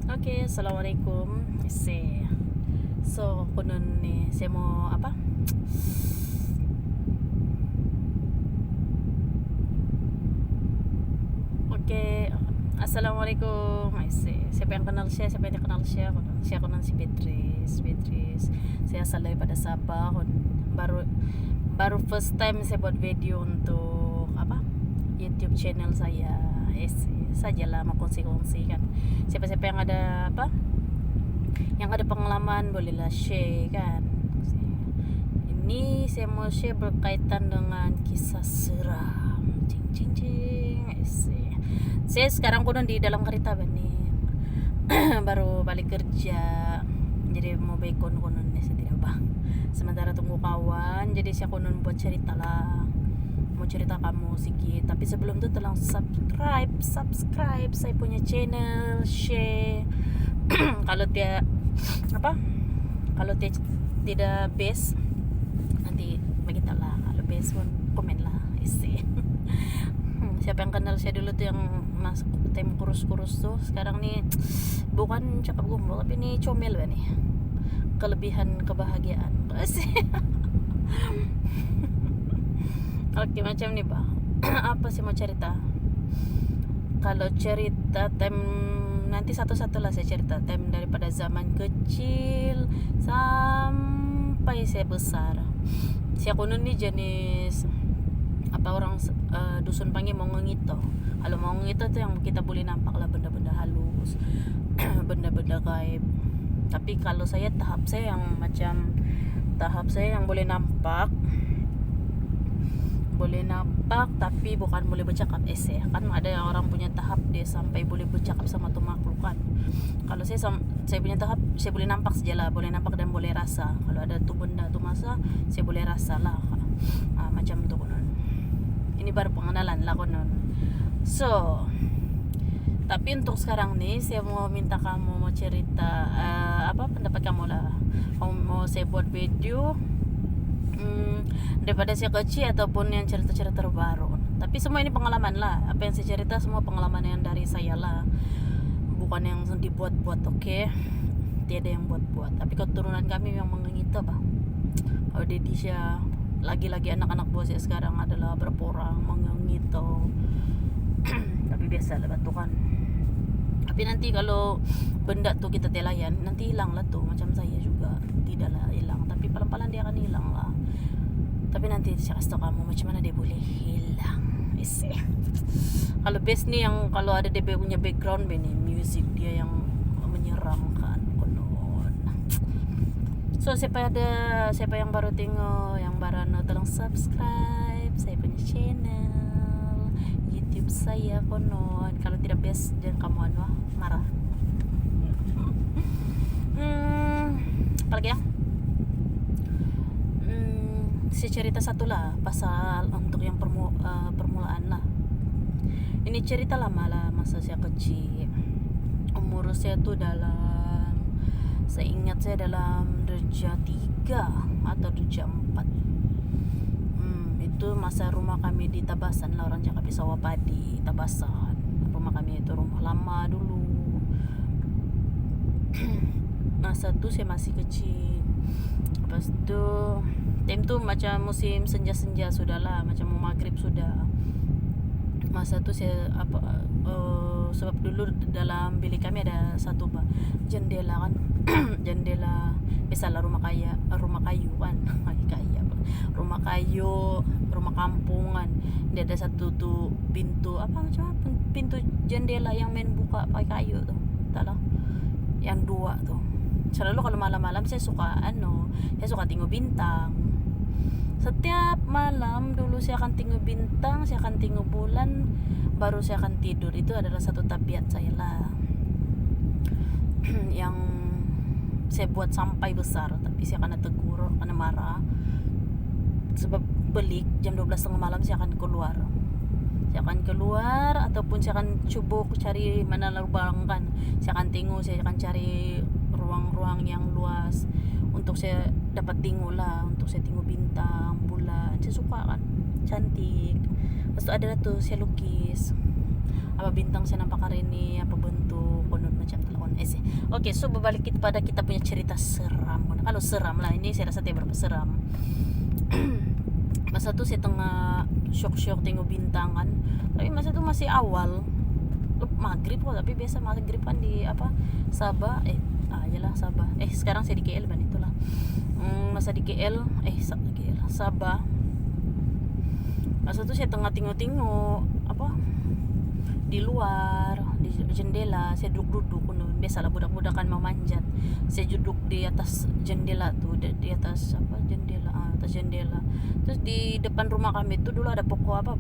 Oke, assalamualaikum. So kunun nih, saya mau apa? Oke, assalamualaikum. Siapa yang kenal saya? Siapa yang tidak kenal saya? Saya kunun si Beatrice. Saya asal daripada Sabah. Baru baru first time saya buat video untuk apa? YouTube channel saya. Sajalah mau kongsi-kongsi kan. Siapa-siapa yang ada apa? Yang ada pengalaman bolehlah share kan. Ini saya mau share berkaitan dengan kisah seram. Saya sekarang kuno di dalam kereta nih. Baru balik kerja. Jadi mau bekon kuno nih saya tidak bah. Sementara tunggu kawan, jadi saya kuno buat cerita lah. Mau cerita kamu sedikit. Tapi sebelum itu tolong subscribe saya punya channel, share. Kalau dia apa? Kalau dia tidak best, nanti begitu lah. Kalau best pun komen lah. Siapa yang kenal saya dulu tuh yang masuk tim kurus-kurus tuh, sekarang nih bukan cakap gombal tapi nih comel ba nih. Kelebihan kebahagiaan. Oke, macam nih bah. Apa sih mau cerita? Kalau cerita nanti satu-satu lah saya cerita daripada zaman kecil sampai saya besar. Saya kuno nih jenis apa orang dusun panggil mongongito. Kalau mongongito tuh yang kita boleh nampak lah benda-benda halus, benda-benda gaib. Tapi kalau saya tahap saya yang boleh nampak tapi bukan boleh bercakap. Kan ada yang orang punya tahap dia sampai boleh bercakap sama tuh makhluk kan. Kalau saya punya tahap saya boleh nampak sajalah, boleh nampak dan boleh rasa. Kalau ada tuh benda tuh masa saya boleh rasa lah. Macam tuh konon. Ini baru pengenalan lah konon. So, tapi untuk sekarang nih saya mau minta kamu mau cerita apa pendapat kamu lah. Mau saya buat video daripada saya kecil ataupun yang cerita-cerita terbaru. Tapi semua ini pengalaman lah. Apa yang saya cerita semua pengalaman yang dari saya lah. Bukan yang dibuat-buat, oke? Tiada yang buat-buat. Tapi keturunan kami yang mengingita bah. Oh, dedi siya lagi-lagi anak-anak buah saya sekarang adalah berapa orang mengingito. Tapi biasa lah batu kan. Tapi nanti kalau benda tuh kita telayan, nanti hilang lah tuh. Macam saya juga tidaklah hilang, tapi pelan-pelan dia akan hilang lah. Tapi nanti saya kasih tau kamu macam mana dia boleh hilang. Kalau best nih yang kalau ada dia punya background nih music dia yang menyeramkan konon. So siapa yang baru tengok, yang baru tolong subscribe saya punya channel YouTube saya konon. Kalau tidak best jangan kamu marah. Apalagi ya? Saya cerita satu lah pasal untuk yang permulaan lah. Ini cerita lama lah masa saya kecil. Umur saya tuh saya ingat saya dalam darjah 3 atau darjah 4. Itu masa rumah kami di Tabasan lah, orang cakap di sawah padi Tabasan. Rumah kami itu rumah lama dulu. Masa tu saya masih kecil. Lepas tu time tu macam musim senja-senja sudah lah, macam mau maghrib sudah. Masa tu saya sebab dulu dalam bilik kami ada satu jendela kan. Jendela biasalah rumah kayu kan. Rumah kayu, rumah kampungan. Dia ada satu tu pintu pintu jendela yang main buka pakai kayu tu. Tak lah. Yang dua tu. Selalu kalau malam-malam saya suka tengok bintang. Setiap malam dulu saya akan tengok bintang, saya akan tengok bulan, baru saya akan tidur. Itu adalah satu tabiat saya lah. Yang saya buat sampai besar, tapi saya akan tegur, akan marah. Sebab belik jam 12:30 malam saya akan keluar. Ataupun saya akan cuba cari mana lubang kan. Saya akan tengok, saya akan cari ruang-ruang yang luas untuk saya dapat tengok lah, untuk saya tengok bintang, bulan. Saya suka kan, cantik. Lepas tu ada tu saya lukis apa bintang saya nampak hari ini, apa bentuk konon macam telefon Oke, so berbalik kita pada kita punya cerita seram. Kalau seram lah, ini saya rasa tidak berapa seram. Masa tuh saya tengah syok-syok tengok bintang kan. Tapi masa tuh masih awal maghrib kok, tapi biasa maghrib kan di apa Sabah, yalah Sabah. Sekarang saya di KL kan itulah. Masa di KL, Sabah. Masa tuh saya tengah tengok apa di luar di jendela, saya duduk-duduk biasalah budak-budak kan mau manjat. Saya duduk di atas jendela tuh, di atas apa jendela, atas jendela. Terus di depan rumah kami itu dulu ada pokok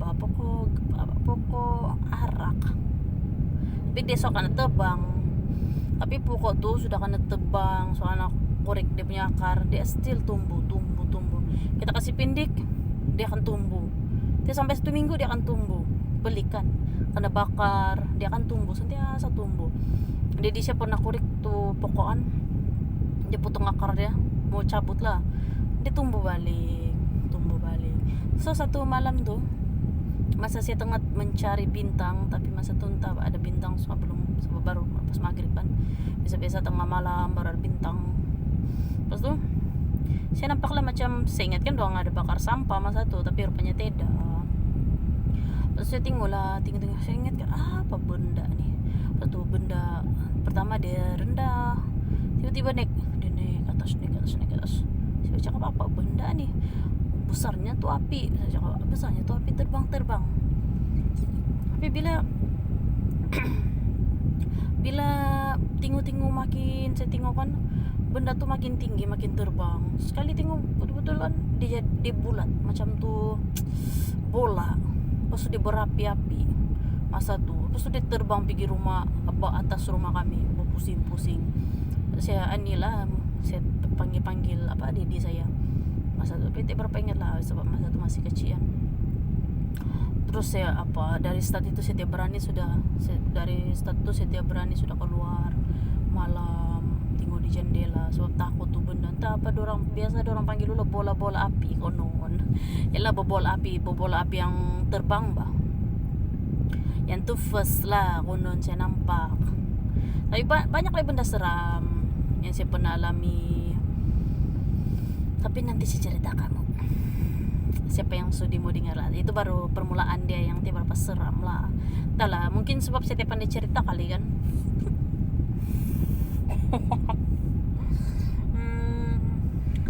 pokok arak. Tapi dia sok kena tebang. Tapi pokok tuh sudah kena tebang, soalnya korek dia punya akar, dia still tumbuh. Kita kasih pindik, dia akan tumbuh. Dia sampai 1 minggu dia akan tumbuh. Belikan, kena bakar, dia akan tumbuh, sentiasa tumbuh. Jadi saya pernah korek tuh pokokan, dia potong akar dia, mau cabut lah, dia tumbuh balik. So satu malam tuh, masa saya tengah mencari bintang, tapi masa tuh entah ada bintang baru pas maghrib kan. Biasa-biasa tengah malam baru ada bintang. Pas tuh saya nampak lah macam, saya ingat kan doang ada bakar sampah masa tuh, tapi rupanya tidak. Pas saya tengok, saya ingat kan apa benda nih. Satu benda pertama dia rendah, tiba-tiba naik atas. Saya cakap apa benda nih, besarnya tuh api. Saya cakap besarnya tuh api terbang. Tapi bila tengok makin saya tengok kan, benda tuh makin tinggi, makin terbang. Sekali tengok betul-betul kan dia bulat macam tuh bola. Pas dia berapi-api masa tuh, pas dia terbang pergi rumah atas rumah kami, pusing-pusing. Saya saya panggil apa adik saya masa tuh, tapi berapa ingat lah sebab masa tuh masih kecil. Terus saya dari start itu saya tiap berani sudah keluar malam tengok di jendela, sebab takut tuh benda. Entah apa biasa dorang panggil dulu bola-bola api konon. Yalah bola api yang terbang yang tuh first lah konon saya nampak. Tapi banyak lagi benda seram yang saya pernah alami, tapi nanti saya cerita kamu. Siapa yang sudi mau dengar lah, itu baru permulaan dia yang tiba berapa seram lah. Entahlah, mungkin sebab saya tiap pandai cerita kali kan.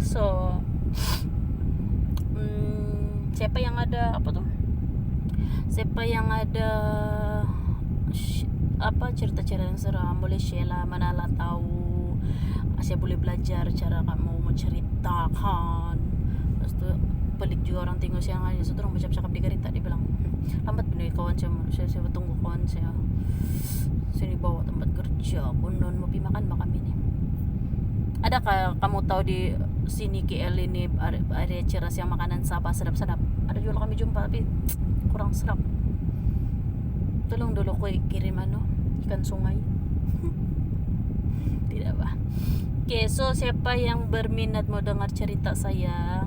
So siapa yang ada cerita-cerita yang seram, boleh share lah. Mana lah tahu saya boleh belajar cara kamu menceritakan. Terus tuh pelik juga orang tengok siang aja, so orang bercakap di gerita, dia bilang lambat bener kawan saya tunggu kawan saya sini bawa tempat kerja konon mau pergi makan ini. Adakah kamu tahu di sini KL ini ada ceras yang makanan Sabah sedap-sedap? Ada juga kami jumpa tapi kurang sedap. Tolong dulu ko kirim ikan sungai. Tidak ba? Okay, so siapa yang berminat mau dengar cerita saya,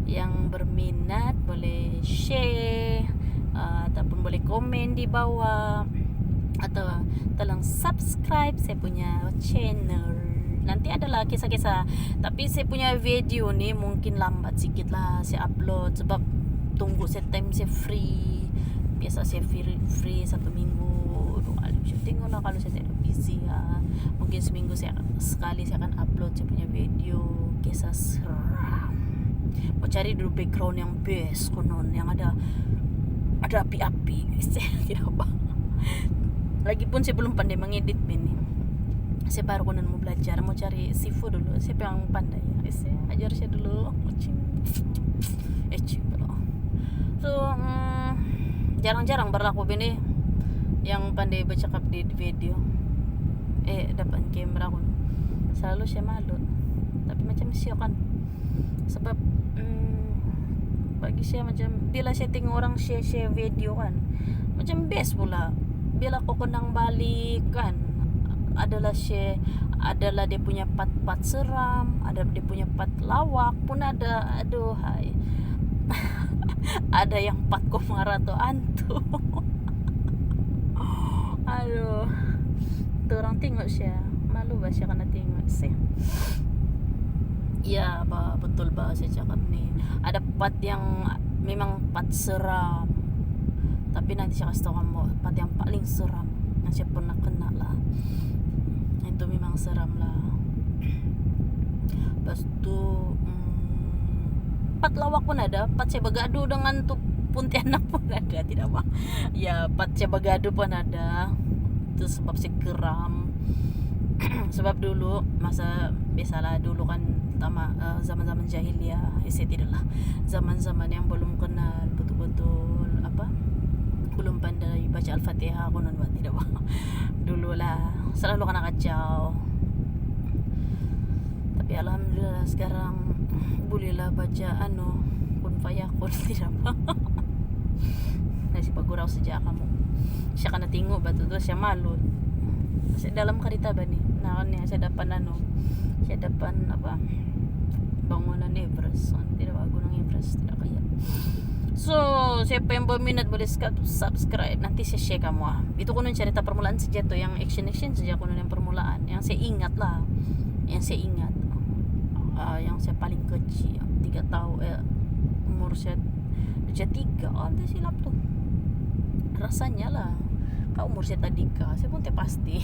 yang berminat boleh share, ataupun boleh komen di bawah, atau tolong subscribe saya punya channel. Nanti adalah kisah-kisah, tapi saya punya video nih mungkin lambat sedikit lah saya upload, sebab tunggu time saya free. Biasa saya free 1 minggu 2 kali. Saya tengok lah kalau saya tidak busy ya. Mungkin seminggu sekali saya akan upload saya punya video kisah seram. Mau cari dulu background yang best konon, yang ada api-api. Tidak apa. Lagipun saya belum pandai mengedit ini. Saya baru konon mau belajar, mau cari seafood dulu. Siapa yang pandai ya? Saya ajar saya dulu. So jarang-jarang berlaku bini yang pandai bercakap di video. Dapat kamera pun selalu saya malu, tapi macam siapa kan, sebab bagi saya macam bila saya tengok orang share video kan macam best pula. Bila aku kenang balik kan, adalah dia punya part seram, ada dia punya part lawak pun ada. Aduh hai. Ada yang 4 atau antu. Aduh. waktu orang tengok siya, malu ba siya kana tengok sih? Ya, betul ba saya cakap nih. Ada part yang memang part seram. Tapi nanti saya kasih tahu kamu part yang paling seram yang saya pernah kena lah. Itu memang seram lah. Lepas tu part lawak pun ada, part saya bergaduh dengan tu Pontianak pun ada, tidak bang? Ya, part saya bergaduh pun ada. Itu sebab saya geram. Sebab dulu masa biasalah dulu kan zaman-zaman jahiliyah, saya tidaklah zaman-zaman yang belum kenal betul-betul belum pandai baca Al-Fatihah konon ba tidak ba. Dulu lah selalu kena kacau. Tapi alhamdulillah sekarang bolehlah baca kun fayakun tidak ba. Nasi pagurau sejak kamu. Siya kana tengok batu tu siya malu. Sa dalam karita ba ni? Nakanya sa dapan siya dapan bangunan Everest. Tidak ba gunung Everest tidak kaya. So, siapa yang berminat boleh subscribe. Nanti saya share kamu Itu kuno cerita permulaan saja tuh, yang action saja kuno yang permulaan. Yang saya ingat lah. Yang saya ingat. Yang saya paling kecil 3 tahun umur saya 3 ada silap tuh. Rasanya lah. Kau umur saya tadi saya pun pasti.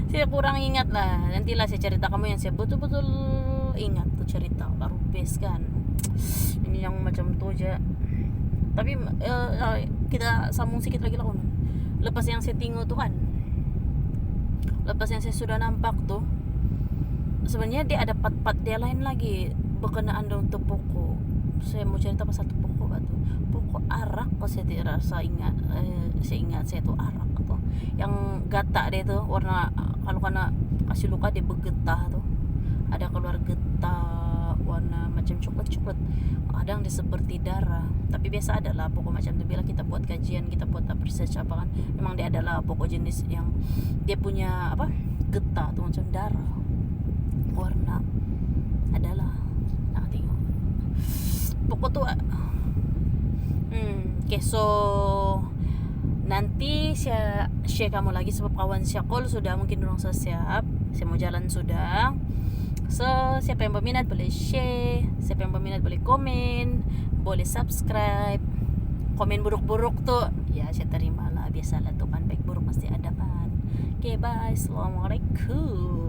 Saya kurang ingat lah. Nantilah saya cerita kamu yang saya betul-betul ingat tuh cerita baru best kan. Ini yang macam tu aja. Tapi kita sambung sedikit lagi lah konon. Lepas yang saya tengok tuh kan, lepas yang saya sudah nampak tuh, sebenarnya dia ada part-part dia lain lagi berkenaan dengan tu pokok. Saya mau cerita pasal tu pokok batu. Pokok arak kok saya tidak rasa ingat. Saya ingat saya tuh arak tuh. Yang gatak dia tuh warna, kalau kena kasih luka dia bergetah tuh. Ada keluar getah warna macam coklat-coklat. Kadang dia seperti darah. Tapi biasa adalah pokok macam tu bila kita buat kajian, kita buat research apa kan. Memang dia adalah pokok jenis yang dia punya getah tuh macam darah. Warna adalah tengok. Pokok tu okay, so nanti saya share kamu lagi sebab kawan saya call sudah, mungkin orang siap. Saya mau jalan sudah. So, siapa yang berminat boleh share, siapa yang berminat boleh komen, boleh subscribe. Komen buruk-buruk tuh ya saya terima lah, biasalah tuh kan, baik buruk pasti ada kan. Okay, bye. Assalamualaikum.